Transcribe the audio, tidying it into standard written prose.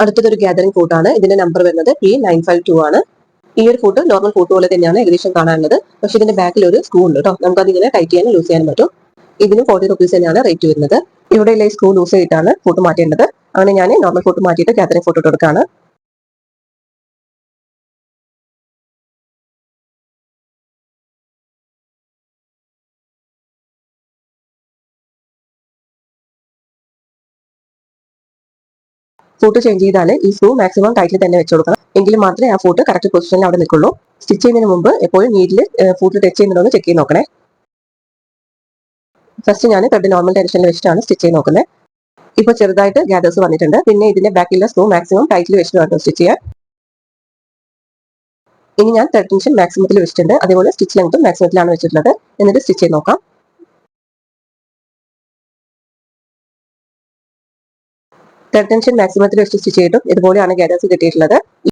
അടുത്തതൊരു gathering photo ആണ്. ഇതിന്റെ നമ്പർ വരുന്നത് P952 ആണ്. ഈ ഒരു ഫോട്ടോ നോർമൽ ഫോട്ടോ പോലെ തന്നെയാണ് ഏകദേശം കാണാനുള്ളത്. പക്ഷെ ഇതിന്റെ ബാക്കിൽ ഒരു സ്ക്രൂ ഉണ്ട് കേട്ടോ. നമുക്ക് അതിങ്ങനെ ടൈറ്റ് ചെയ്യാനും ലൂസ് ചെയ്യാനും പറ്റും. ഇതിനും 40 റുപ്പീസ് തന്നെയാണ് റേറ്റ് വരുന്നത്. ഇവിടെ ഈ സ്ക്രൂ ലൂസ് ചെയ്തിട്ടാണ് ഫോട്ടോ മാറ്റേണ്ടത്. അങ്ങനെ ഞാൻ നോർമൽ ഫോട്ടോ മാറ്റിയിട്ട് ഗ്യാതറിംഗ് ഫോട്ടോ എടുക്കുകയാണ്. ഫോട്ടോ ചേഞ്ച് ചെയ്താൽ ഈ സ്ക്രൂ മാക്സിമം ടൈറ്റിൽ തന്നെ വെച്ച് കൊടുക്കണം. എങ്കിൽ മാത്രമേ ആ ഫോട്ടോ കറക്റ്റ് പൊസിഷനിൽ അവിടെ നിൽക്കുള്ളൂ. സ്റ്റിച്ച് ചെയ്യുന്നതിന് മുമ്പ് എപ്പോഴും നീഡിൽ ഫോട്ടോ ടച്ച് ചെയ്യുന്നുണ്ടോ ചെക്ക് ചെയ്ത് നോക്കണേ. ഫസ്റ്റ് ഞാൻ ത്രെഡ് നോർമൽ ടെൻഷനിൽ വെച്ചിട്ടാണ് സ്റ്റിച്ച് ചെയ്ത് നോക്കുന്നത്. ഇപ്പോൾ ചെറുതായിട്ട് ഗ്യാദേഴ്സ് വന്നിട്ടുണ്ട്. പിന്നെ ഇതിന്റെ ബാക്കിലെ സ്ക്രൂ മാക്സിമം ടൈറ്റിൽ വെച്ചിട്ട് വേണം സ്റ്റിച്ച് ചെയ്യാൻ. ഇനി ഞാൻ ത്രെഡ് ടെൻഷൻ മാക്സിമത്തിൽ വെച്ചിട്ടുണ്ട്. അതേപോലെ സ്റ്റിച്ച് ലെങ്ത്തും മാക്സിമത്തിലാണ് വെച്ചിട്ടുള്ളത്. എന്നിട്ട് സ്റ്റിച്ച് ചെയ്ത് നോക്കാം. ത്രെഡ് ടെൻഷൻ മാക്സിമത്തിൽ വെച്ച് സ്റ്റിച്ച് ചെയ്തിട്ടും ഇതുപോലെയാണ് ഗ്യാദേഴ്സ് കിട്ടിയിട്ടുള്ളത്.